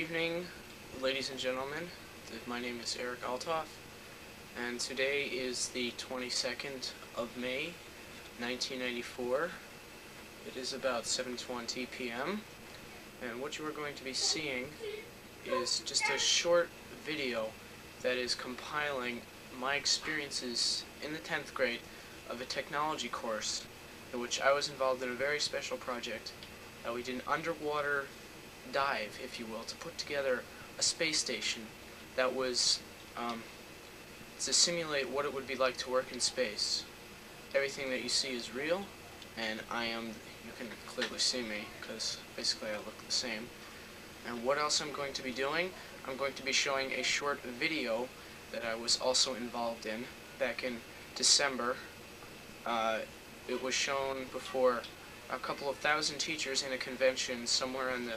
evening, ladies and gentlemen. My name is Eric Althoff, and today is the 22nd of May, 1994. It is about 7:20 p.m., and what you are going to be seeing is just a short video that is compiling my experiences in the 10th grade of a technology course in which I was involved in a very special project. We did an underwater dive, if you will, to put together a space station that was to simulate what it would be like to work in space. Everything that you see is real, and you can clearly see me because basically I look the same. And what else I'm going to be doing? I'm going to be showing a short video that I was also involved in back in December. It was shown before a couple of thousand teachers in a convention somewhere in the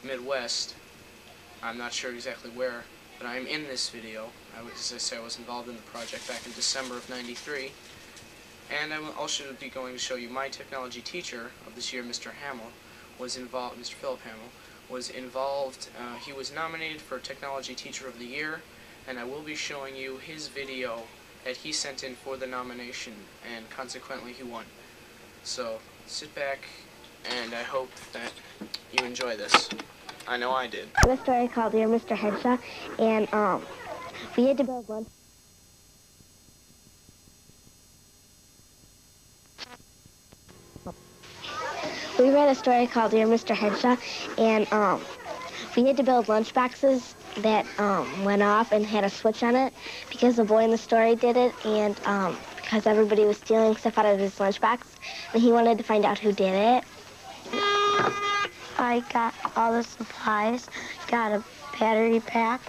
Midwest. I'm not sure exactly where, but I'm in this video. As I say, I was involved in the project back in December of '93. And I will also be going to show you my technology teacher of this year, Mr. Hamill, was involved. Mr. Philip Hamill was involved. He was nominated for Technology Teacher of the Year, and I will be showing you his video that he sent in for the nomination, and consequently he won. So sit back, and I hope that you enjoy this. I know I did. The story called Dear Mr. Henshaw, and we had to build one. We read a story called Dear Mr. Henshaw, and we had to build lunch boxes that went off and had a switch on it because the boy in the story did it, and because everybody was stealing stuff out of his lunchbox, and he wanted to find out who did it. I got all the supplies, got a battery pack,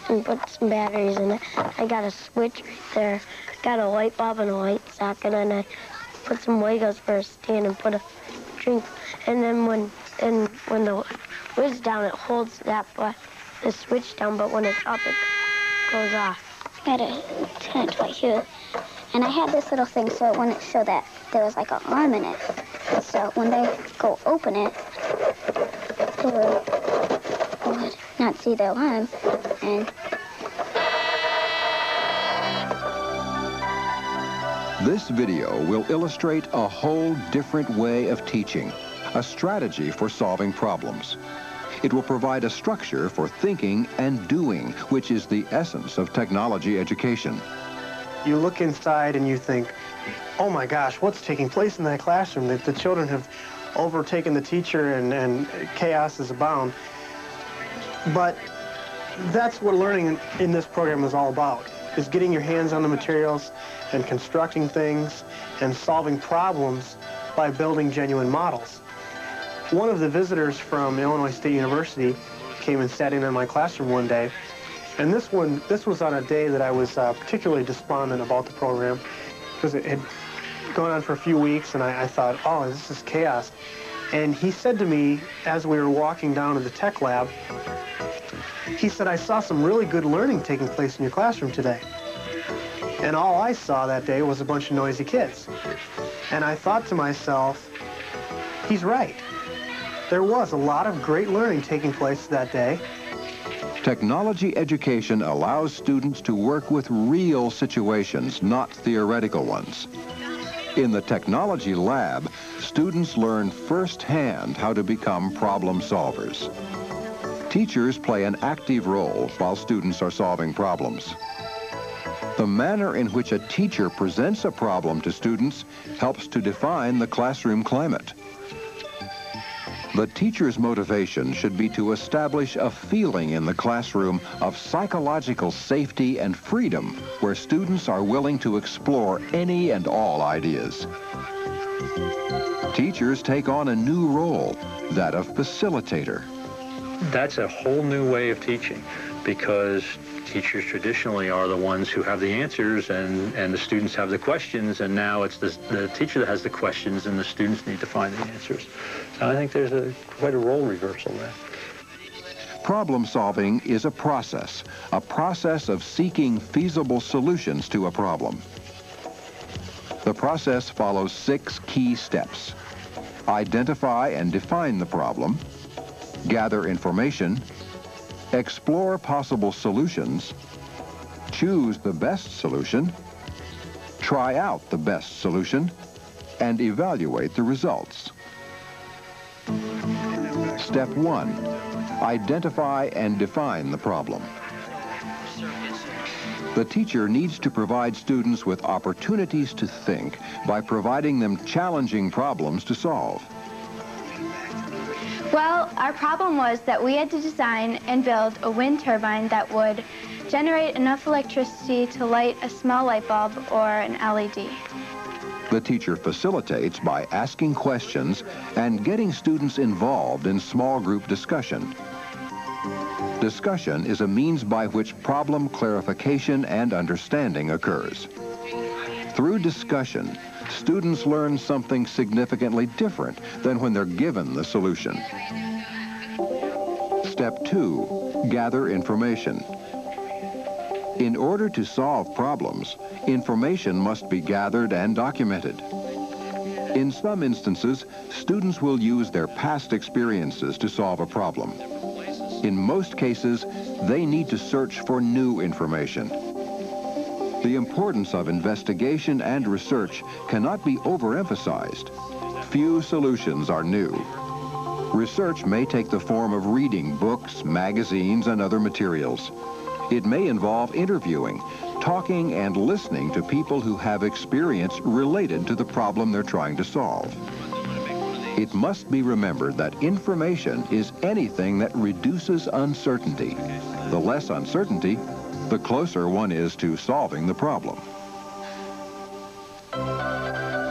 and put some batteries in it. I got a switch right there, got a light bulb and a light socket, and I put some Legos for a stand and put a drink. And then when the lid's down, it holds the switch down, but when it's up, it goes off. I got a tent right here, and I had this little thing so it wouldn't show that there was like an arm in it. So when they go open it, they would not see the arm, and this video will illustrate a whole different way of teaching, a strategy for solving problems. It will provide a structure for thinking and doing, which is the essence of technology education. You look inside and you think, oh my gosh, what's taking place in that classroom? The children have overtaken the teacher and chaos is abound. But that's what learning in this program is all about, is getting your hands on the materials and constructing things and solving problems by building genuine models. One of the visitors from Illinois State University came and sat in my classroom one day, and this was on a day that I was particularly despondent about the program because it had gone on for a few weeks, and I thought, oh, this is chaos. And he said to me, as we were walking down to the tech lab, he said, I saw some really good learning taking place in your classroom today. And all I saw that day was a bunch of noisy kids. And I thought to myself, he's right. There was a lot of great learning taking place that day. Technology education allows students to work with real situations, not theoretical ones. In the technology lab, students learn firsthand how to become problem solvers. Teachers play an active role while students are solving problems. The manner in which a teacher presents a problem to students helps to define the classroom climate. The teacher's motivation should be to establish a feeling in the classroom of psychological safety and freedom where students are willing to explore any and all ideas. Teachers take on a new role, that of facilitator. That's a whole new way of teaching, because teachers traditionally are the ones who have the answers and the students have the questions, and now it's the teacher that has the questions and the students need to find the answers. So I think there's quite a role reversal there. Problem solving is a process of seeking feasible solutions to a problem. The process follows 6 key steps. Identify and define the problem. gather information, explore possible solutions, choose the best solution, try out the best solution, and evaluate the results. Step 1. Identify and define the problem. The teacher needs to provide students with opportunities to think by providing them challenging problems to solve. Well, our problem was that we had to design and build a wind turbine that would generate enough electricity to light a small light bulb or an LED. The teacher facilitates by asking questions and getting students involved in small group discussion. Discussion is a means by which problem clarification and understanding occurs. Through discussion, students learn something significantly different than when they're given the solution. Step 2, gather information. In order to solve problems, information must be gathered and documented. In some instances, students will use their past experiences to solve a problem. In most cases, they need to search for new information. The importance of investigation and research cannot be overemphasized. Few solutions are new. Research may take the form of reading books, magazines, and other materials. It may involve interviewing, talking and listening to people who have experience related to the problem they're trying to solve. It must be remembered that information is anything that reduces uncertainty. The less uncertainty, the closer one is to solving the problem.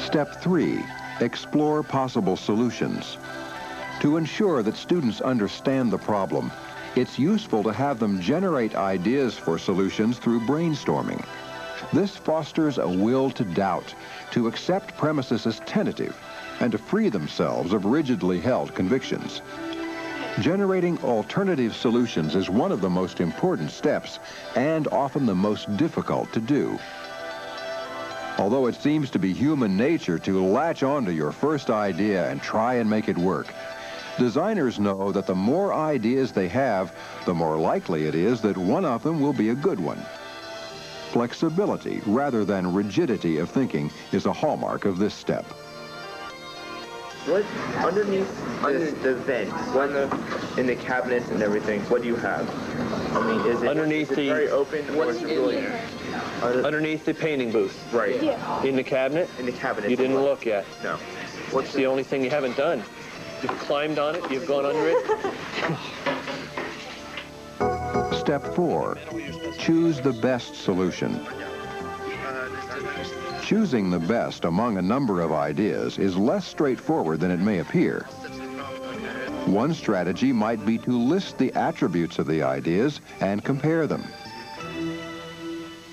Step 3, explore possible solutions. To ensure that students understand the problem, it's useful to have them generate ideas for solutions through brainstorming. This fosters a will to doubt, to accept premises as tentative, and to free themselves of rigidly held convictions. Generating alternative solutions is one of the most important steps and often the most difficult to do. Although it seems to be human nature to latch onto your first idea and try and make it work, designers know that the more ideas they have, the more likely it is that one of them will be a good one. Flexibility rather than rigidity of thinking is a hallmark of this step. What underneath the vents, in the cabinets and everything, what do you have? I mean, is it very open? What's in really underneath the painting booth? Right. Yeah. In the cabinet? In the cabinet. You didn't look yet. No. What's the only thing you haven't done? You've climbed on it, you've gone under it. Step 4, choose the best solution. Choosing the best among a number of ideas is less straightforward than it may appear. One strategy might be to list the attributes of the ideas and compare them.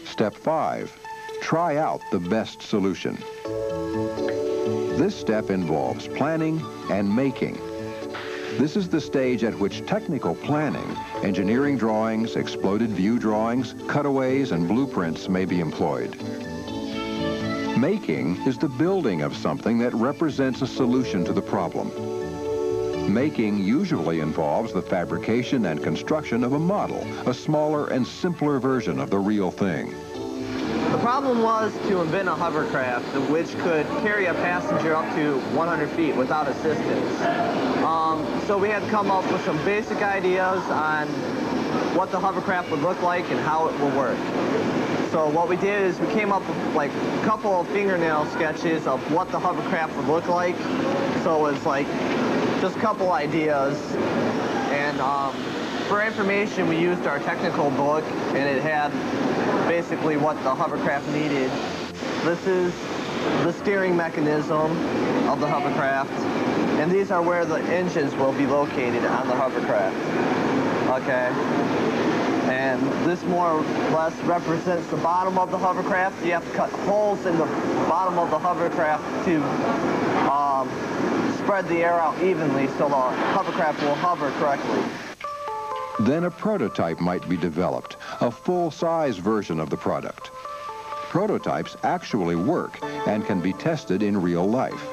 Step 5, try out the best solution. This step involves planning and making. This is the stage at which technical planning, engineering drawings, exploded view drawings, cutaways, and blueprints may be employed. Making is the building of something that represents a solution to the problem. Making usually involves the fabrication and construction of a model, a smaller and simpler version of the real thing. The problem was to invent a hovercraft which could carry a passenger up to 100 feet without assistance. So we had to come up with some basic ideas on what the hovercraft would look like and how it will work. So what we did is we came up with like a couple of fingernail sketches of what the hovercraft would look like. So it's like just a couple ideas. And for information, we used our technical book, and it had basically what the hovercraft needed. This is the steering mechanism of the hovercraft, and these are where the engines will be located on the hovercraft. Okay. And this more or less represents the bottom of the hovercraft. You have to cut holes in the bottom of the hovercraft to spread the air out evenly so the hovercraft will hover correctly. Then a prototype might be developed, a full-size version of the product. Prototypes actually work and can be tested in real life.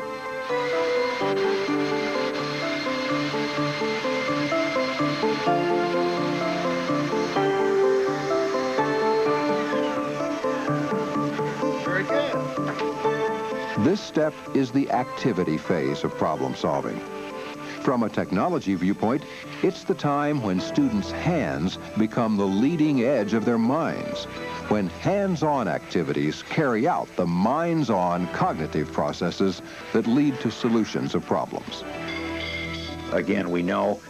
This step is the activity phase of problem solving. From a technology viewpoint, it's the time when students' hands become the leading edge of their minds, when hands-on activities carry out the minds-on cognitive processes that lead to solutions of problems. Again, we know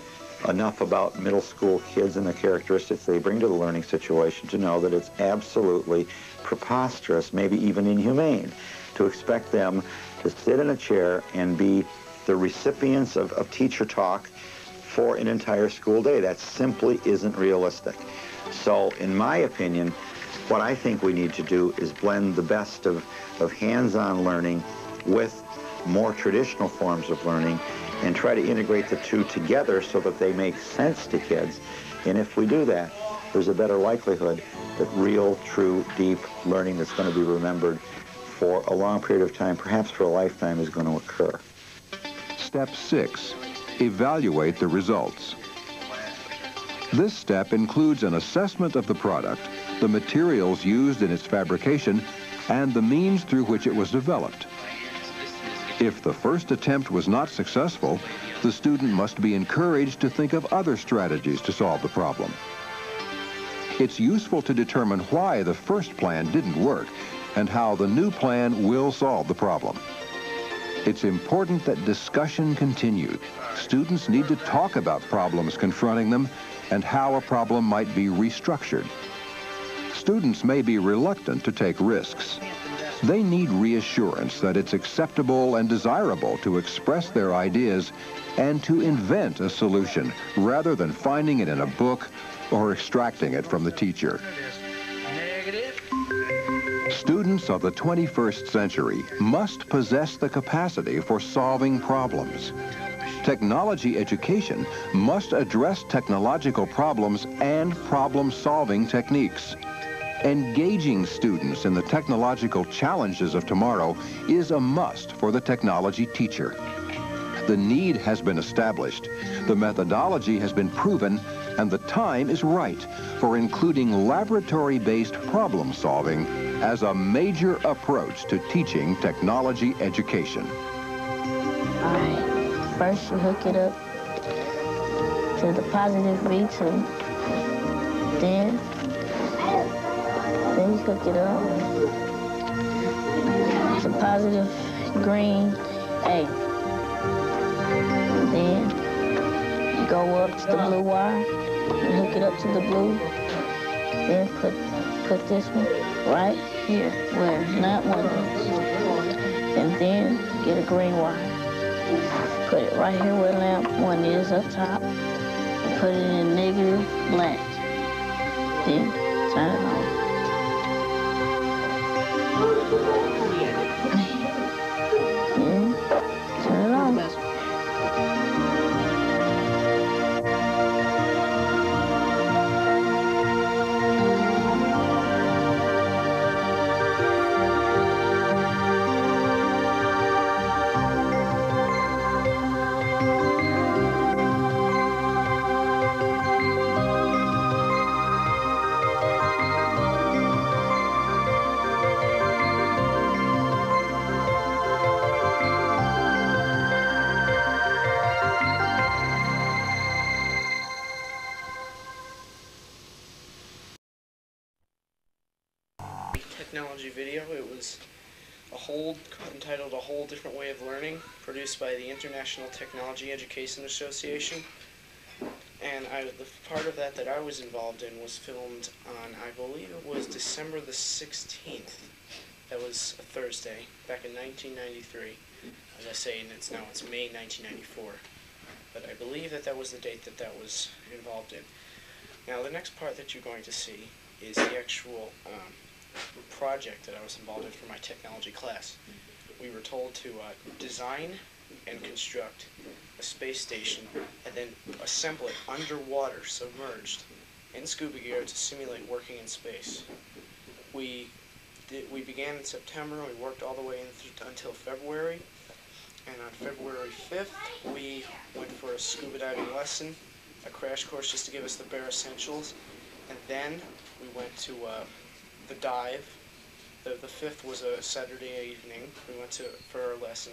enough about middle school kids and the characteristics they bring to the learning situation to know that it's absolutely preposterous, maybe even inhumane, to expect them to sit in a chair and be the recipients of teacher talk for an entire school day. That simply isn't realistic. So, in my opinion, what I think we need to do is blend the best of hands-on learning with more traditional forms of learning and try to integrate the two together so that they make sense to kids. And if we do that, there's a better likelihood that real, true, deep learning that's going to be remembered for a long period of time, perhaps for a lifetime, is going to occur. Step 6, evaluate the results. This step includes an assessment of the product, the materials used in its fabrication, and the means through which it was developed. If the first attempt was not successful, the student must be encouraged to think of other strategies to solve the problem. It's useful to determine why the first plan didn't work and how the new plan will solve the problem. It's important that discussion continue. Students need to talk about problems confronting them and how a problem might be restructured. Students may be reluctant to take risks. They need reassurance that it's acceptable and desirable to express their ideas and to invent a solution rather than finding it in a book or extracting it from the teacher. Students of the 21st century must possess the capacity for solving problems. Technology education must address technological problems and problem-solving techniques. Engaging students in the technological challenges of tomorrow is a must for the technology teacher. The need has been established, the methodology has been proven, and the time is right for including laboratory-based problem solving as a major approach to teaching technology education. All right, first you hook it up to the positive V2, then you hook it up to positive green A. Then you go up to the blue wire and hook it up to the blue. Then put this one right here where lamp 1 is. And then get a green wire. Put it right here where lamp 1 is up top. And put it in negative black. Then turn it on. Turn it on. Technology video. It was entitled A Whole Different Way of Learning, produced by the International Technology Education Association. And the part of that I was involved in was filmed on, I believe it was December the 16th. That was a Thursday, back in 1993. As I say, and it's May 1994. But I believe that was the date that was involved in. Now, the next part that you're going to see is the actual project that I was involved in for my technology class. We were told to design and construct a space station and then assemble it underwater, submerged, in scuba gear to simulate working in space. We began in September and we worked all the way until February. And on February 5th, we went for a scuba diving lesson, a crash course just to give us the bare essentials. And then we went to the dive, the the 5th was a Saturday evening. We went for our lesson.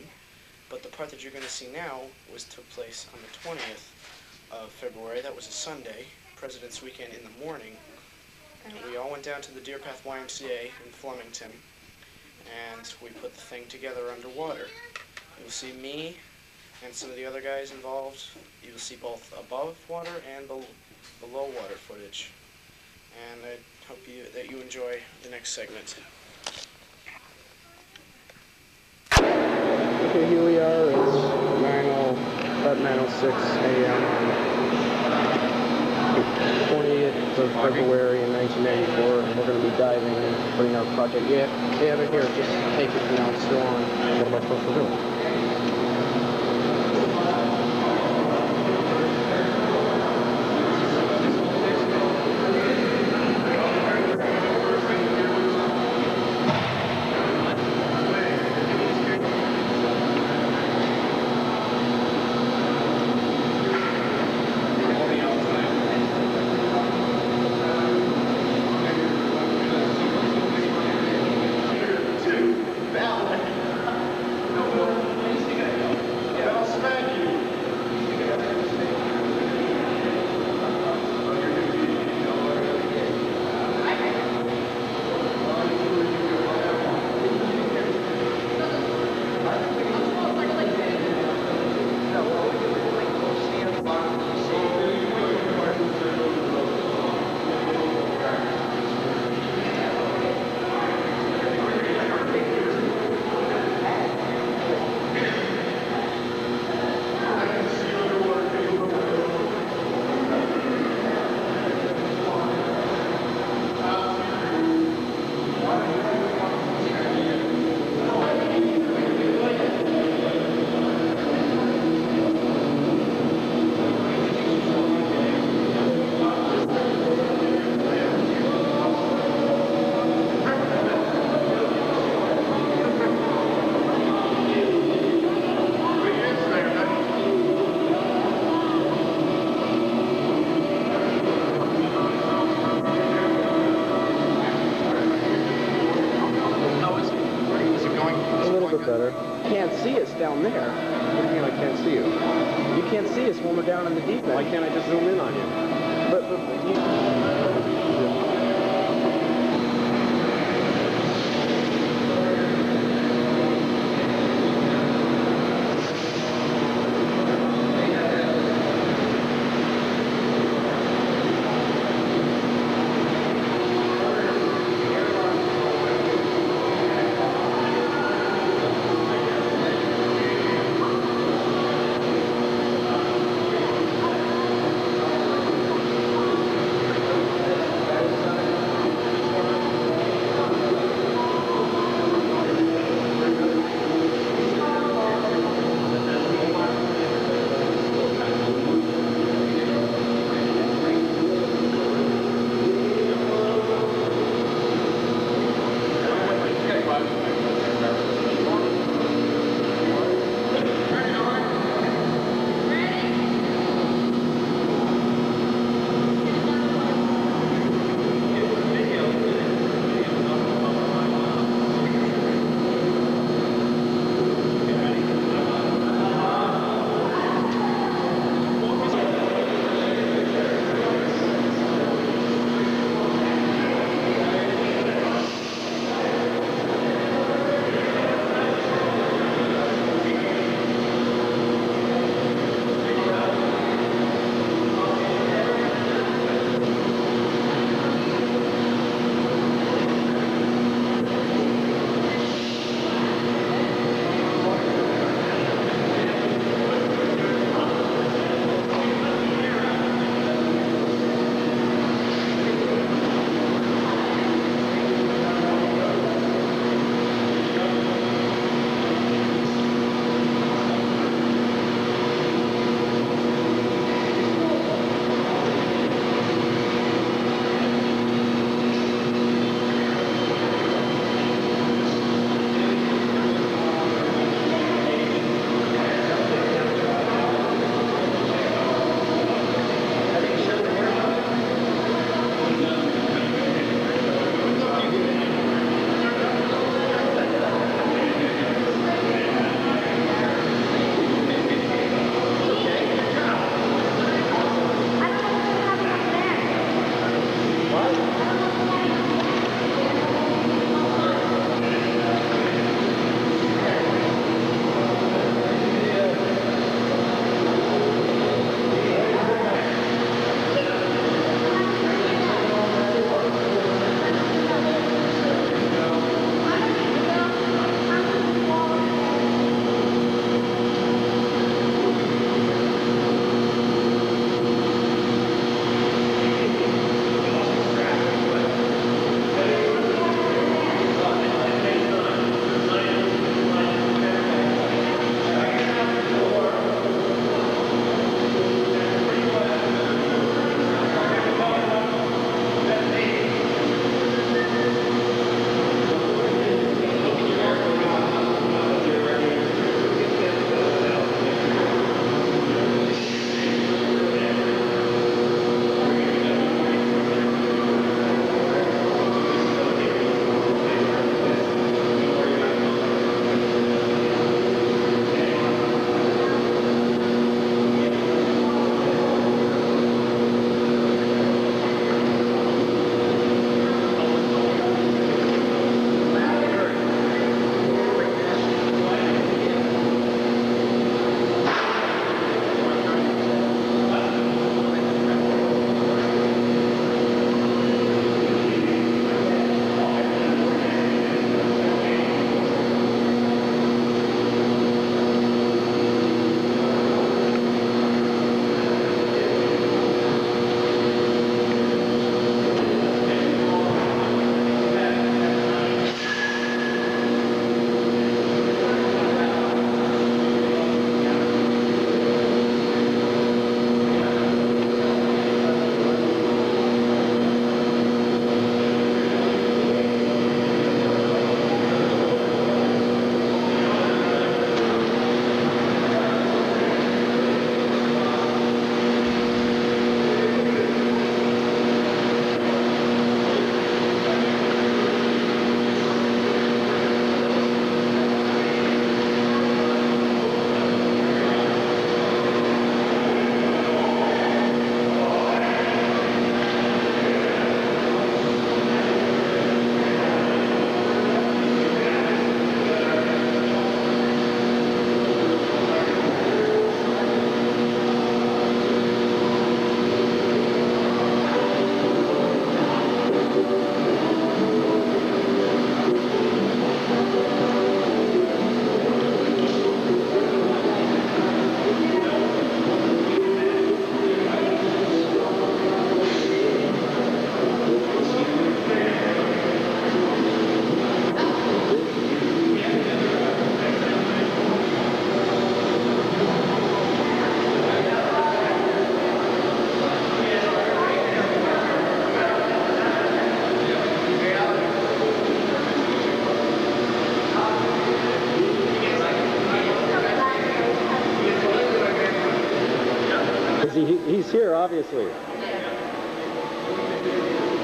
But the part that you're going to see now took place on the 20th of February. That was a Sunday, President's Weekend in the morning. And we all went down to the Deer Path YMCA in Flemington, and we put the thing together underwater. You'll see me and some of the other guys involved. You'll see both above water and below water footage. And I hope that you enjoy the next segment. Okay, here we are. It's about 9:06 a.m. on the 20th of February in 1994, and we're going to be diving and putting our project. Yeah, but here, just take it from now. It's still on. What am I supposed to do? Down there. What do you mean I can't see you? You can't see us when we're down in the deep end. Why can't I just zoom in on you? But He's here, obviously.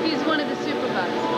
He's one of the supervisors.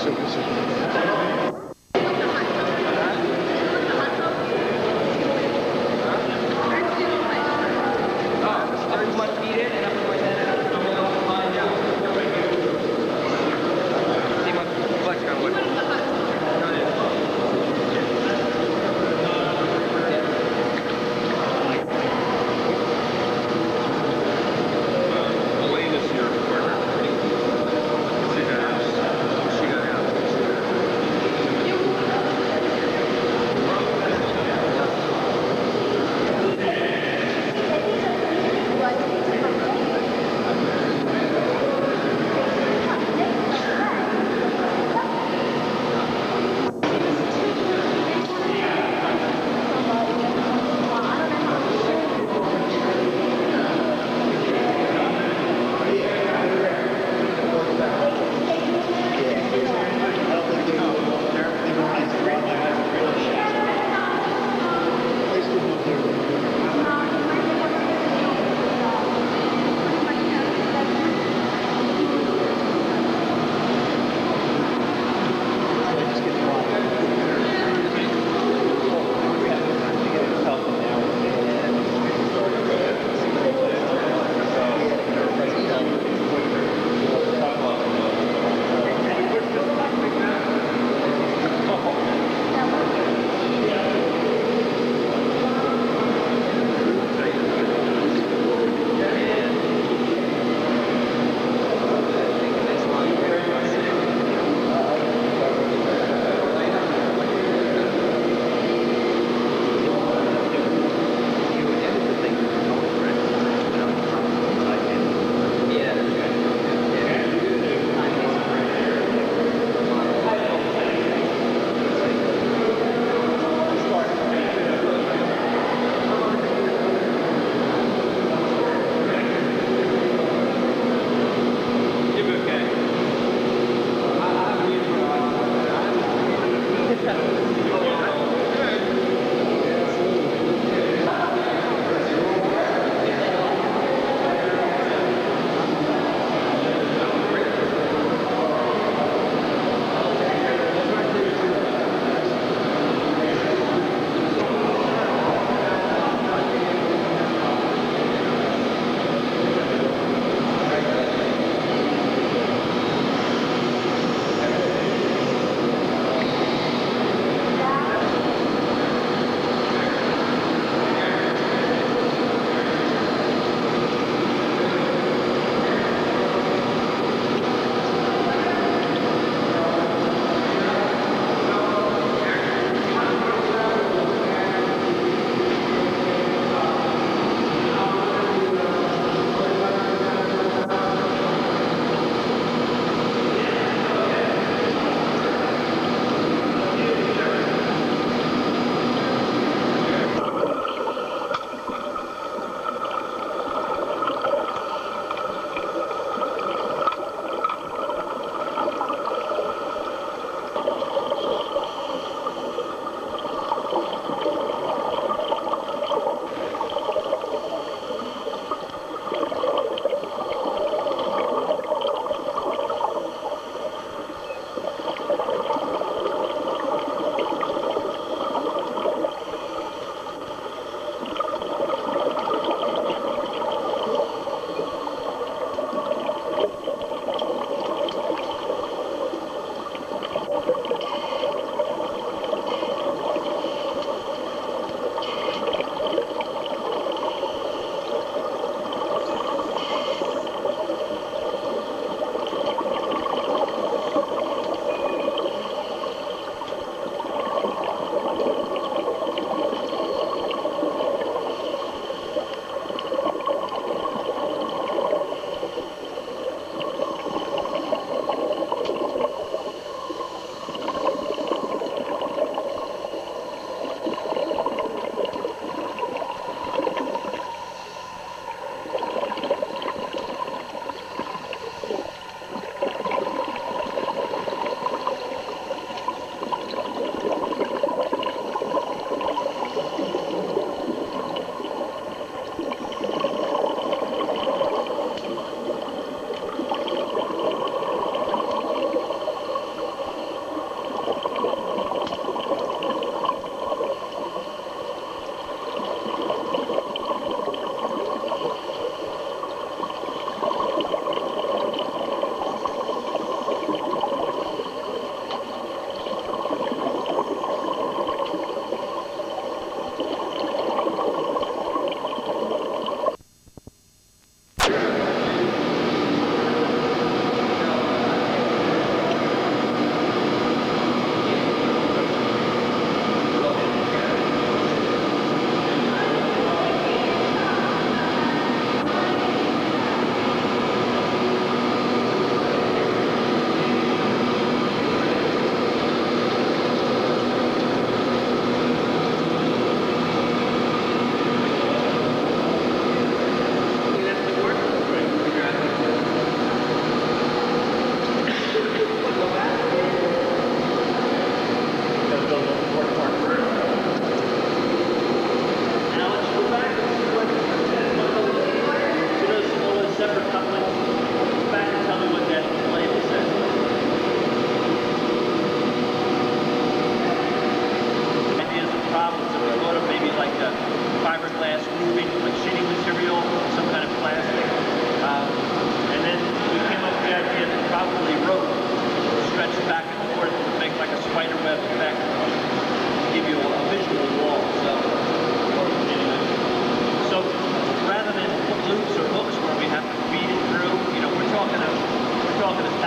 super, super.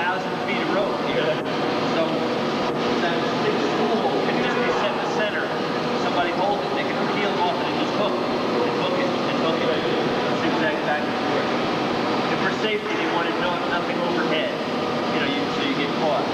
1,000 feet of rope here. So that big spool can just be set in the center. Somebody hold it, they can peel it off and just hook it, and hook it, zigzag back and forth. And for safety, they wanted nothing overhead, you know, so you get caught.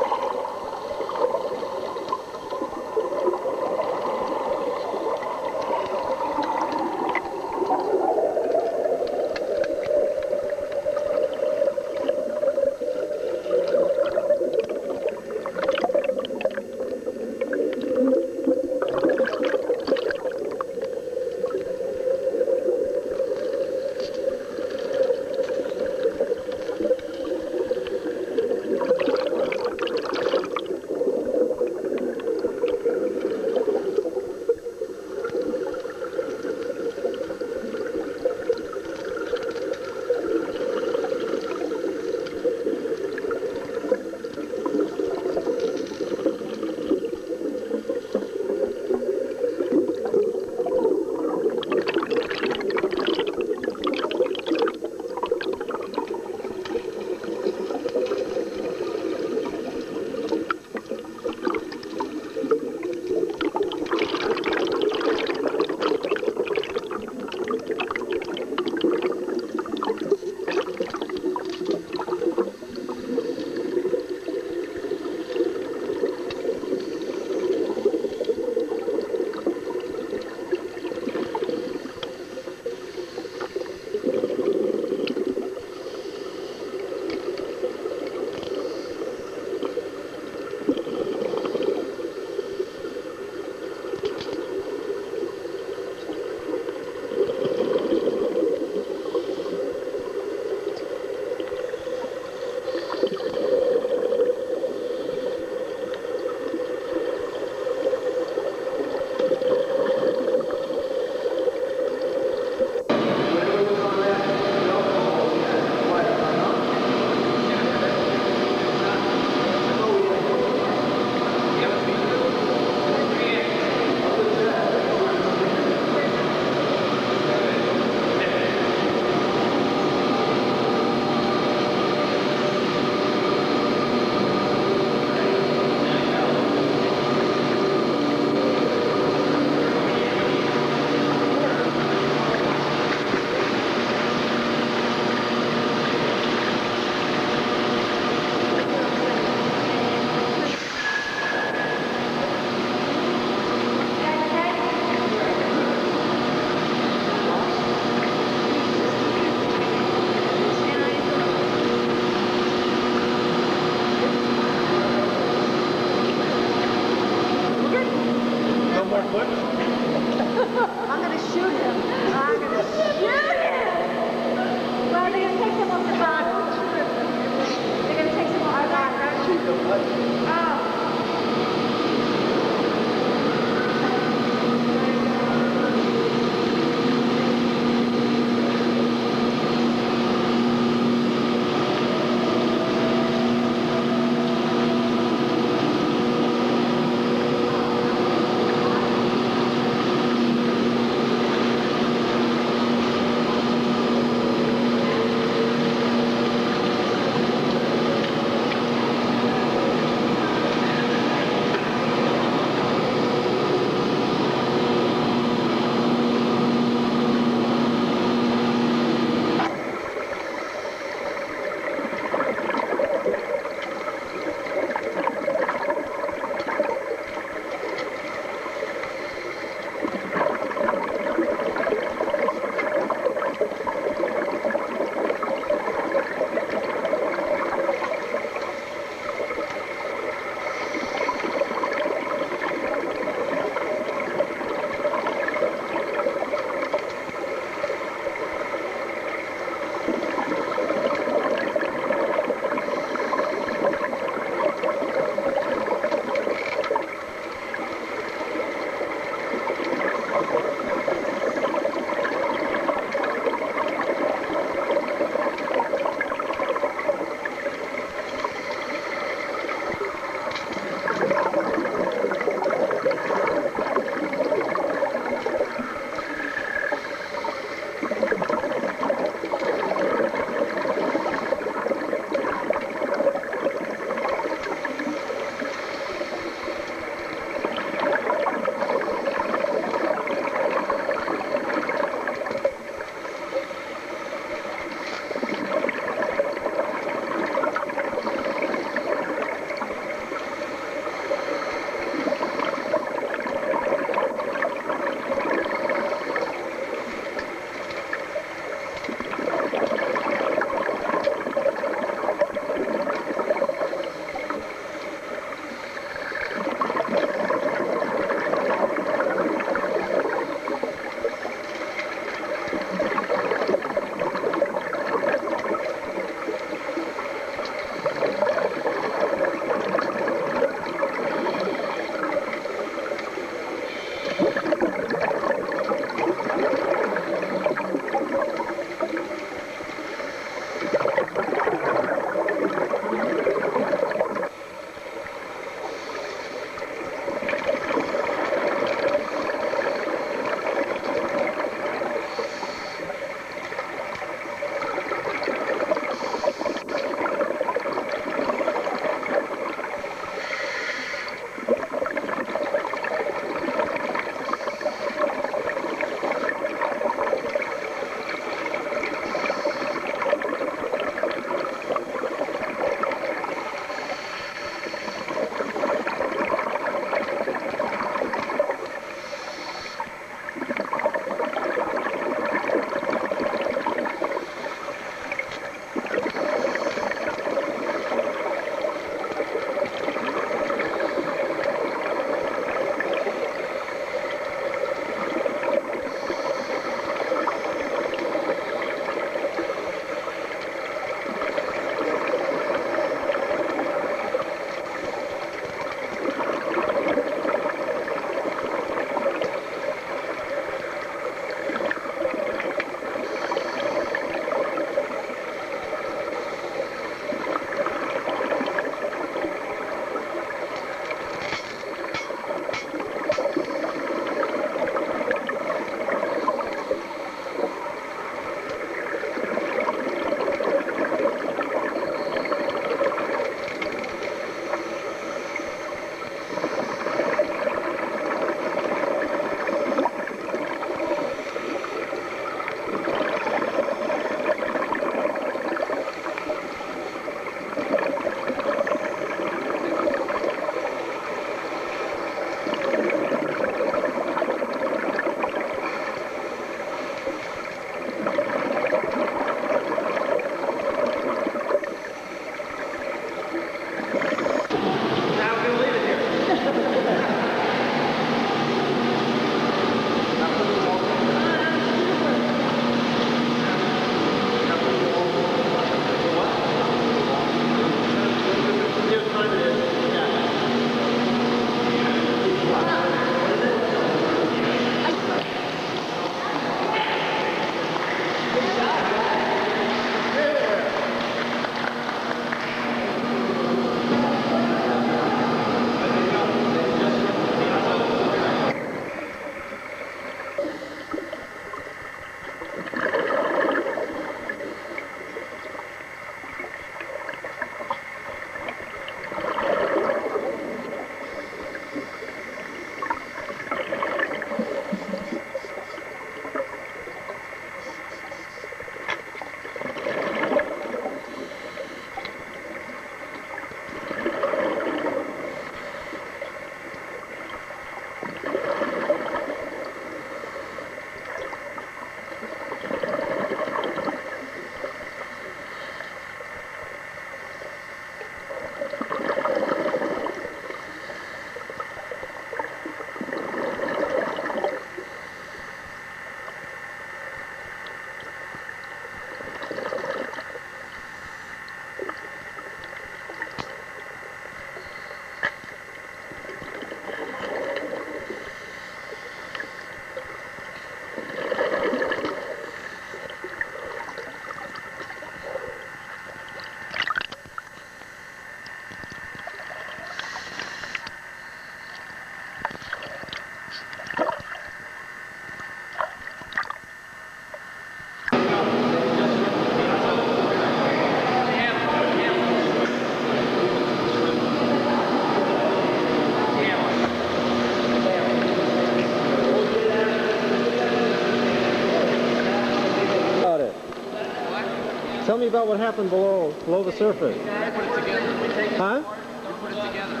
me about what happened below the surface. We put it together. Huh? We put it together.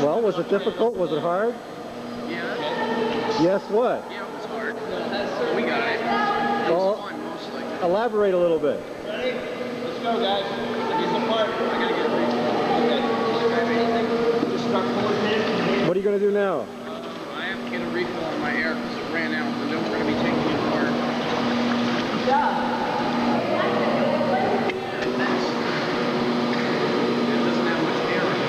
Well, was it difficult? Was it hard? Yeah. Yes, what? Yeah, it was hard. We got it. It Well, was fun, mostly. elaborate a little bit. Ready? Let's go, guys. Get some part. I gotta get it ready. Okay. Just start pulling it. What are you going to do now? I have to get a refill on my air because it ran out, and then we're going to be taking it apart. It doesn't have much air in it.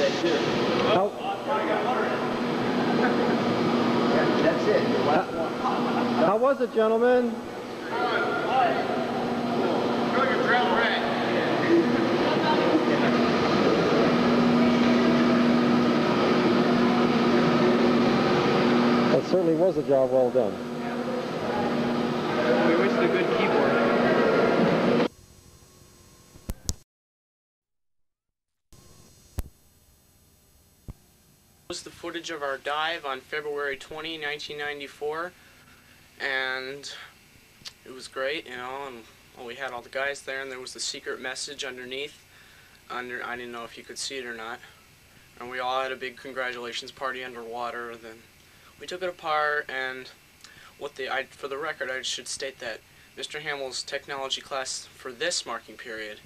that too. How, Yeah, that's it. The last one. how was it, gentlemen? That certainly was a job well done. We wish the good keyboard. Was the footage of our dive on February 20, 1994, and it was great, you know, and well, we had all the guys there, and there was the secret message underneath. I didn't know if you could see it or not, and we all had a big congratulations party underwater. Then we took it apart, and for the record, I should state that Mr. Hamill's technology class for this marking period,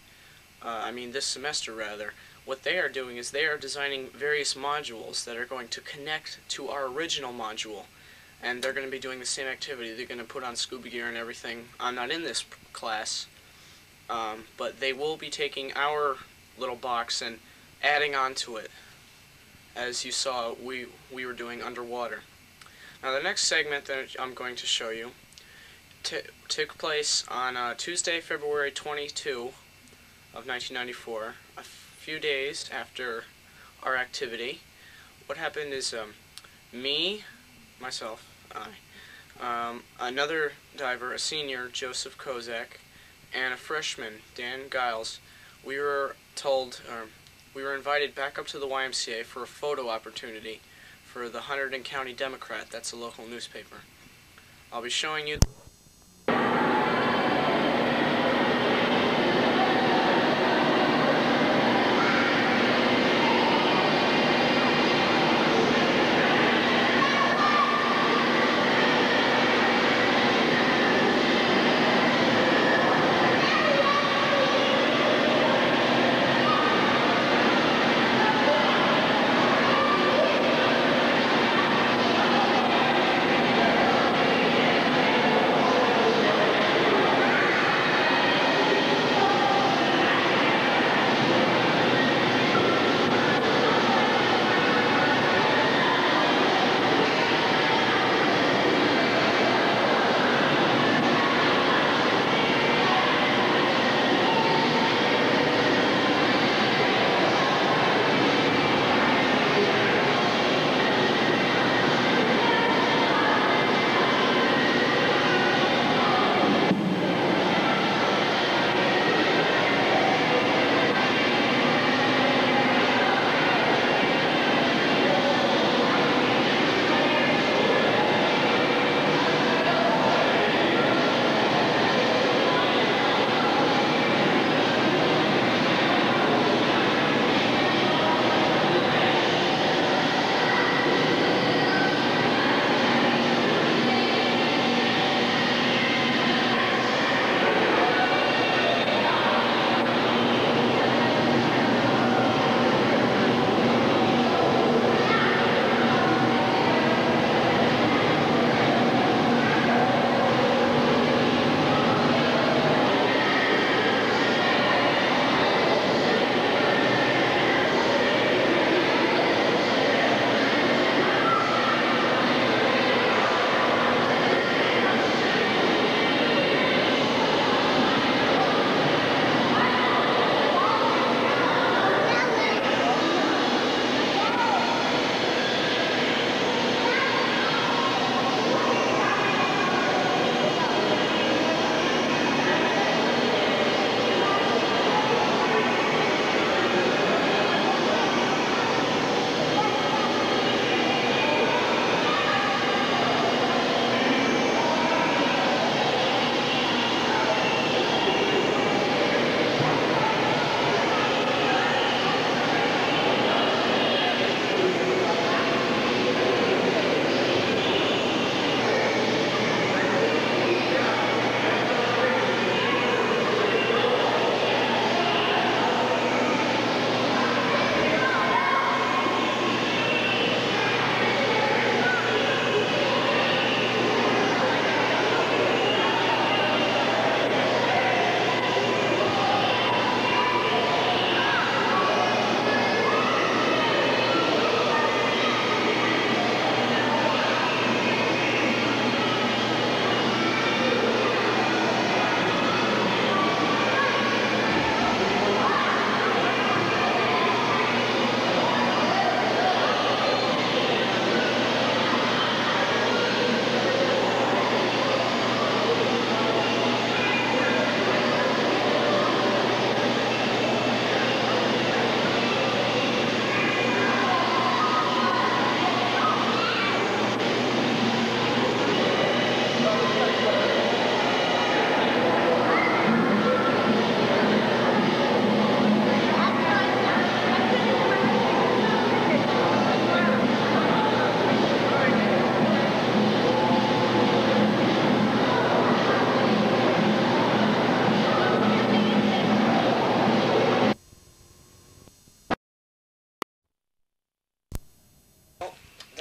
this semester rather, what they are doing is they are designing various modules that are going to connect to our original module, and they're going to be doing the same activity. They're going to put on scuba gear and everything. I'm not in this class, but they will be taking our little box and adding on to it, as you saw we were doing underwater. Now the next segment that I'm going to show you took place on Tuesday, February 22 of 1994, a few days after our activity. What happened is another diver, a senior, Joseph Kozak, and a freshman, Dan Giles, we were invited back up to the YMCA for a photo opportunity for the Hunterdon County Democrat. That's a local newspaper. I'll be showing you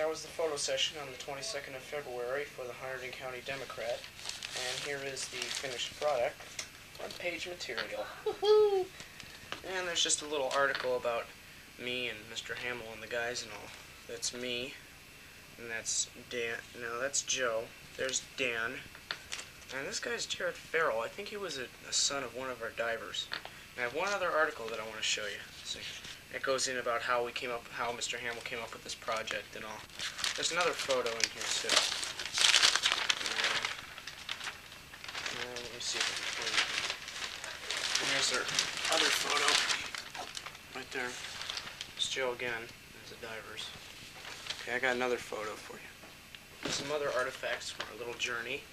that was the photo session on the 22nd of February for the Hunterdon County Democrat. And here is the finished product, front-page material. Woohoo! And there's just a little article about me and Mr. Hamill and the guys and all. That's me, and that's Dan. No, that's Joe. There's Dan. And this guy's Jared Farrell. I think he was a son of one of our divers. And I have one other article that I want to show you. See, it goes in about how Mr. Hamill came up with this project and all. There's another photo in here too. And let me see if I can find it. And here's our other photo, right there. It's Joe again. There's the divers. Okay, I got another photo for you. Some other artifacts from our little journey.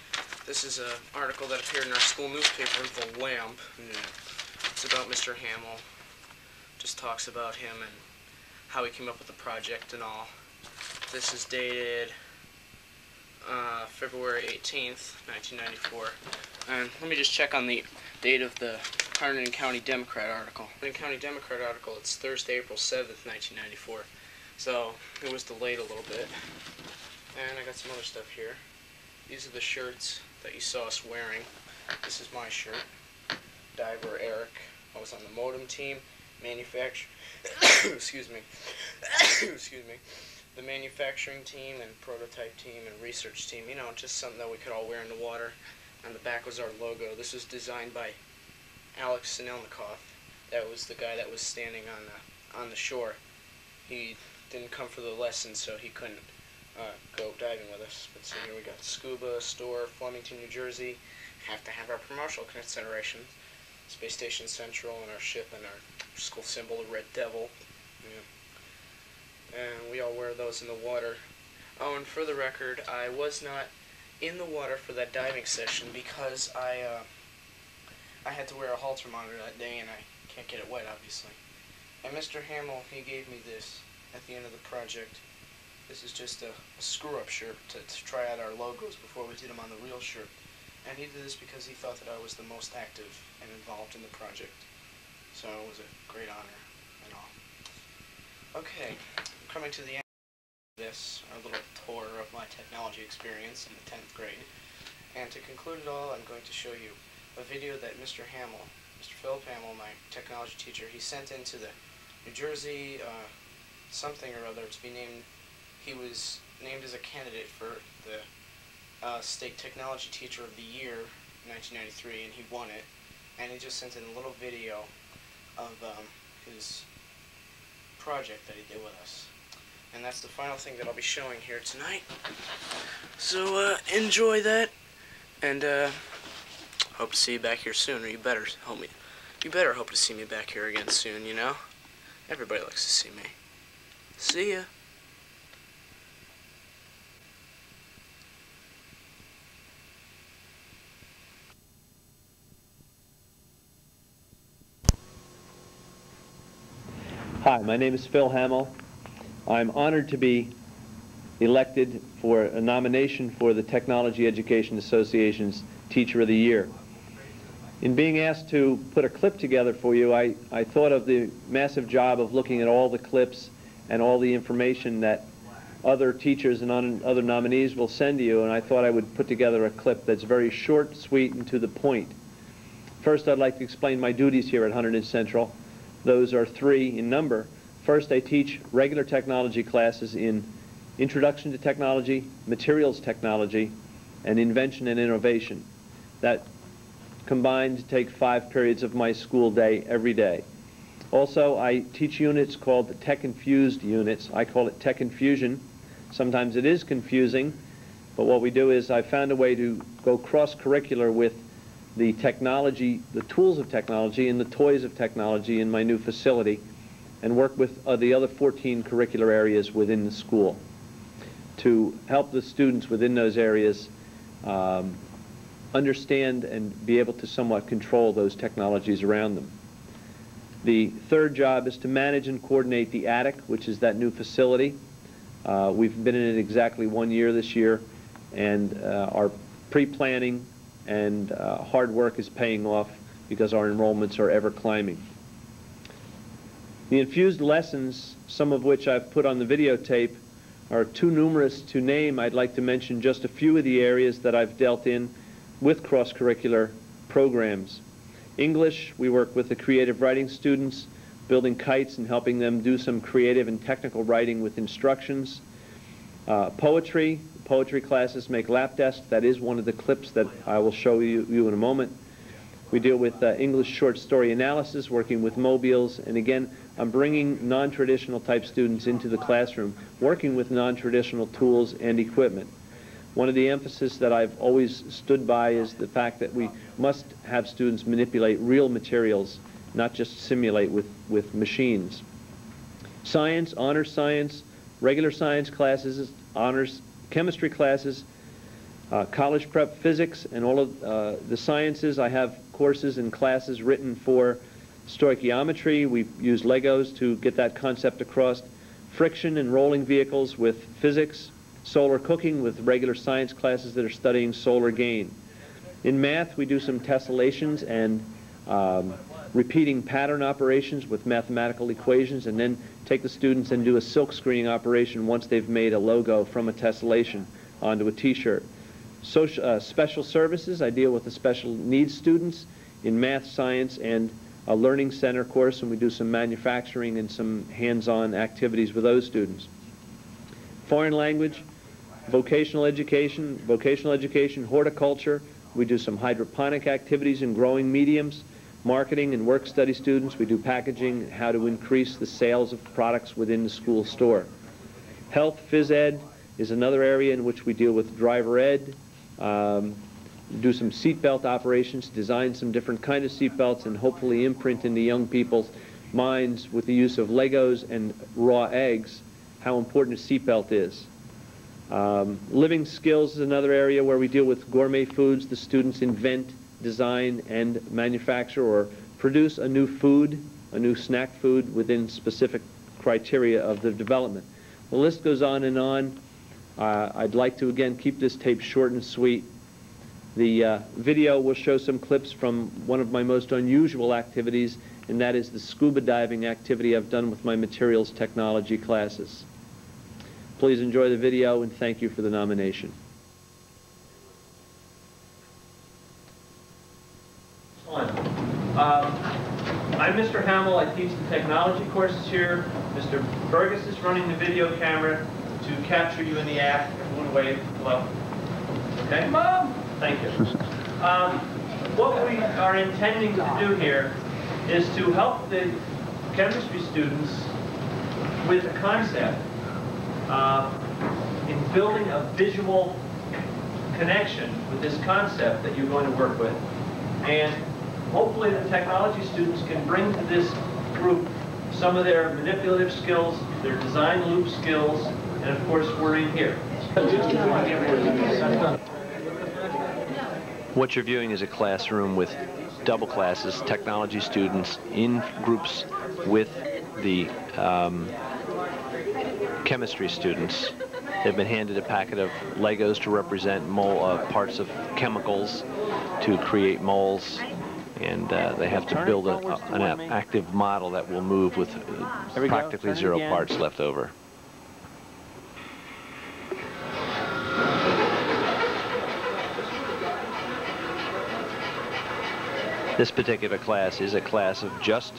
This is an article that appeared in our school newspaper, The Lamp. It's about Mr. Hamill. Just talks about him and how he came up with the project and all. This is dated February 18th, 1994. And let me just check on the date of the Hunterdon County Democrat article. Hunterdon County Democrat article, it's Thursday, April 7th, 1994. So it was delayed a little bit. And I got some other stuff here. These are the shirts that you saw us wearing. This is my shirt. Diver Eric. I was on the modem team, excuse me. Excuse me. The manufacturing team and prototype team and research team. You know, just something that we could all wear in the water. On the back was our logo. This was designed by Alex Sinelnikov. That was the guy that was standing on the shore. He didn't come for the lesson, so he couldn't go diving with us. But so here we got Scuba Store, Flemington, New Jersey. Have to have our promotional consideration. Space Station Central and our ship and our school symbol, the Red Devil. Yeah. And we all wear those in the water. Oh, and for the record, I was not in the water for that diving session because I had to wear a halter monitor that day and I can't get it wet, obviously. And Mr. Hamill, he gave me this at the end of the project. This is just a screw-up shirt to try out our logos before we did them on the real shirt. And he did this because he thought that I was the most active and involved in the project. So it was a great honor and all. Okay, coming to the end of this, our little tour of my technology experience in the 10th grade. And to conclude it all, I'm going to show you a video that Mr. Hamill, Mr. Philip Hamill, my technology teacher, he sent into the New Jersey something or other to be named. He was named as a candidate for the State Technology Teacher of the Year in 1993, and he won it. And he just sent in a little video of his project that he did with us. And that's the final thing that I'll be showing here tonight. So enjoy that, and hope to see you back here soon. Or you better hope to see me back here again soon. You know, everybody likes to see me. See ya. Hi, my name is Phil Hamill. I'm honored to be elected for a nomination for the Technology Education Association's Teacher of the Year. In being asked to put a clip together for you, I thought of the massive job of looking at all the clips and all the information that other teachers and other nominees will send to you, and I thought I would put together a clip that's very short, sweet, and to the point. First, I'd like to explain my duties here at Hunterdon Central. Those are 3 in number. First, I teach regular technology classes in Introduction to Technology, Materials Technology, and Invention and Innovation. That combined take 5 periods of my school day every day. Also, I teach units called the Tech-Infused units. I call it Tech Infusion. Sometimes it is confusing, but what we do is I found a way to go cross-curricular with the technology, the tools of technology, and the toys of technology in my new facility, and work with the other 14 curricular areas within the school to help the students within those areas understand and be able to somewhat control those technologies around them. The third job is to manage and coordinate the attic, which is that new facility. We've been in it exactly 1 year this year, and our pre-planning and hard work is paying off because our enrollments are ever climbing. The infused lessons, some of which I've put on the videotape, are too numerous to name. I'd like to mention just a few of the areas that I've dealt in with cross-curricular programs. English, we work with the creative writing students, building kites and helping them do some creative and technical writing with instructions. Poetry classes make lap desks. That is one of the clips that I will show you in a moment. We deal with English short story analysis, working with mobiles, and again, I'm bringing non-traditional type students into the classroom, working with non-traditional tools and equipment. One of the emphasis that I've always stood by is the fact that we must have students manipulate real materials, not just simulate with machines. Science, honors science, regular science classes, honors chemistry classes, college prep physics, and all of the sciences. I have courses and classes written for stoichiometry. We've used Legos to get that concept across. Friction and rolling vehicles with physics. Solar cooking with regular science classes that are studying solar gain. In math, we do some tessellations and repeating pattern operations with mathematical equations, and then take the students and do a silk screening operation once they've made a logo from a tessellation onto a t-shirt. Special services, I deal with the special needs students in math, science, and a learning center course, and we do some manufacturing and some hands-on activities with those students. Foreign language, vocational education, horticulture. We do some hydroponic activities in growing mediums. Marketing and work study students, we do packaging, how to increase the sales of products within the school store. Health, phys ed is another area in which we deal with driver ed, do some seatbelt operations, design some different kind of seatbelts, and hopefully imprint into young people's minds with the use of Legos and raw eggs how important a seatbelt is. Living skills is another area where we deal with gourmet foods. The students invent, design, and manufacture or produce a new food, a new snack food within specific criteria of the development. The list goes on and on. I'd like to again keep this tape short and sweet. The video will show some clips from one of my most unusual activities, and that is the scuba diving activity I've done with my materials technology classes. Please enjoy the video, and thank you for the nomination. I'm Mr. Hamill. I teach the technology courses here. Mr. Burgess is running the video camera to capture you in the act. Everyone wave. Hello. Okay? Mom! Thank you. What we are intending to do here is to help the chemistry students with a concept in building a visual connection with this concept that you're going to work with. And hopefully the technology students can bring to this group some of their manipulative skills, their design loop skills, and of course we're in here. What you're viewing is a classroom with double classes, technology students in groups with the chemistry students. They've been handed a packet of Legos to represent parts of chemicals to create moles, and they have to build an active model that will move with practically zero parts left over. This particular class is a class of just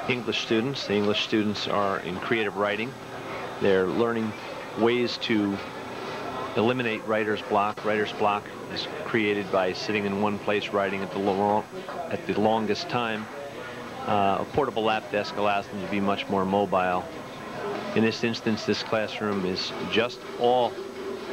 English students. The English students are in creative writing. They're learning ways to eliminate writer's block. Writer's block is created by sitting in one place writing at the longest time. A portable lap desk allows them to be much more mobile. In this instance, this classroom is just all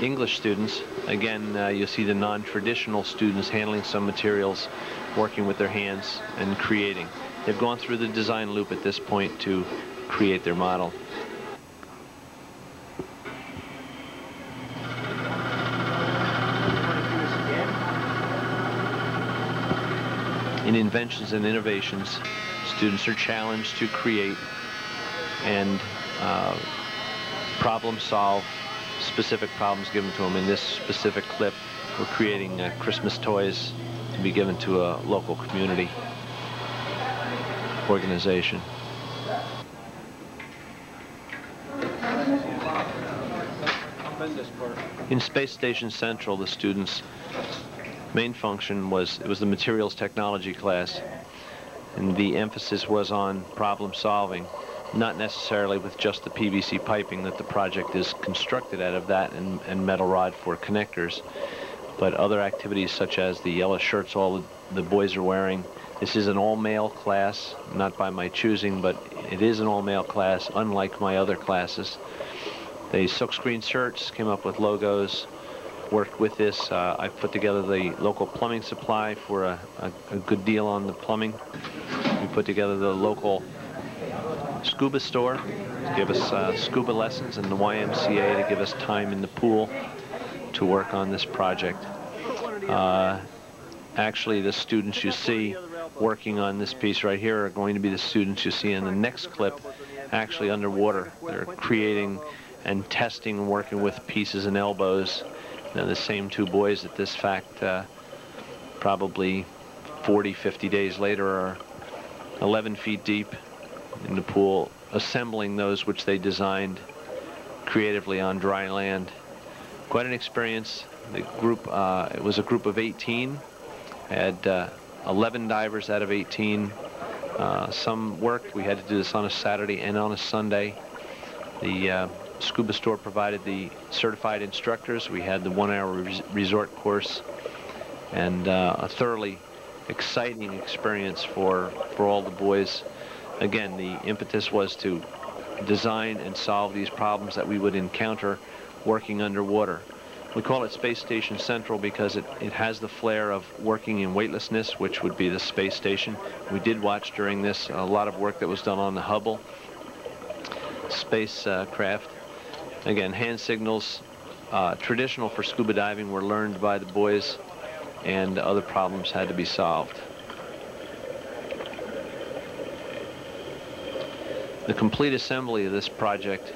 English students. Again, you'll see the non-traditional students handling some materials, working with their hands and creating. They've gone through the design loop at this point to create their model. In inventions and innovations, students are challenged to create and problem solve specific problems given to them. In this specific clip, we're creating Christmas toys to be given to a local community organization. In Space Station Central, the students' main function was the materials technology class, and the emphasis was on problem solving, not necessarily with just the PVC piping that the project is constructed out of, that and metal rod for connectors, but other activities such as the yellow shirts all the boys are wearing. This is an all-male class, not by my choosing, but it is an all-male class, unlike my other classes. They silkscreen shirts, came up with logos, worked with this. I put together the local plumbing supply for a good deal on the plumbing. We put together the local scuba store to give us scuba lessons, and the YMCA to give us time in the pool to work on this project. Actually, the students you see working on this piece right here are going to be the students you see in the next clip, actually underwater. They're creating and testing and working with pieces and elbows. Now, the same two boys at this fact, probably 40, 50 days later, are 11 feet deep in the pool, assembling those which they designed creatively on dry land. Quite an experience. The group, it was a group of 18. Had 11 divers out of 18. Some worked. We had to do this on a Saturday and on a Sunday. The scuba store provided the certified instructors. We had the 1-hour resort course, and a thoroughly exciting experience for all the boys. Again, the impetus was to design and solve these problems that we would encounter working underwater. We call it Space Station Central because it has the flair of working in weightlessness, which would be the space station. We did watch during this a lot of work that was done on the Hubble spacecraft. Again, hand signals, traditional for scuba diving, were learned by the boys, and other problems had to be solved. The complete assembly of this project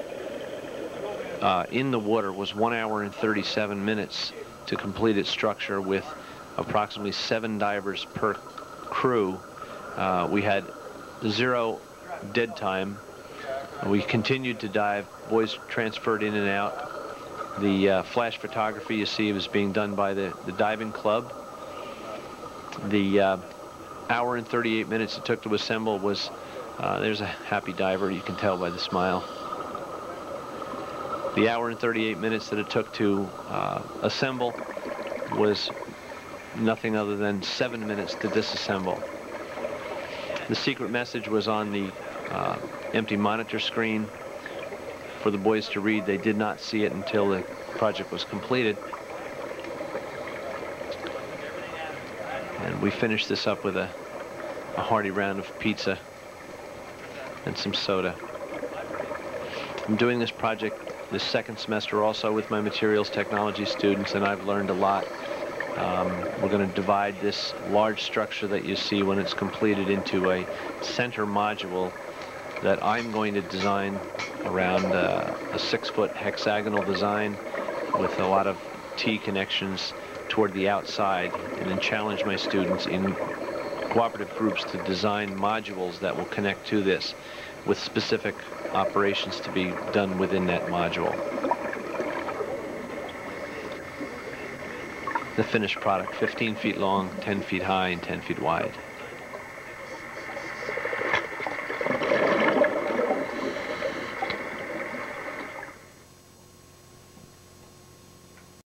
in the water was 1 hour and 37 minutes to complete its structure, with approximately 7 divers per crew. We had 0 dead time. We continued to dive. Boys transferred in and out. The flash photography you see was being done by the diving club. The hour and 38 minutes it took to assemble was, there's a happy diver, you can tell by the smile. The hour and 38 minutes that it took to assemble was nothing other than 7 minutes to disassemble. The secret message was on the empty monitor screen for the boys to read. They did not see it until the project was completed. And we finished this up with a hearty round of pizza and some soda. I'm doing this project this second semester also with my materials technology students, and I've learned a lot. We're going to divide this large structure that you see when it's completed into a center module that I'm going to design around a 6-foot hexagonal design with a lot of T connections toward the outside, and then challenge my students in cooperative groups to design modules that will connect to this, with specific operations to be done within that module. The finished product, 15 feet long, 10 feet high, and 10 feet wide.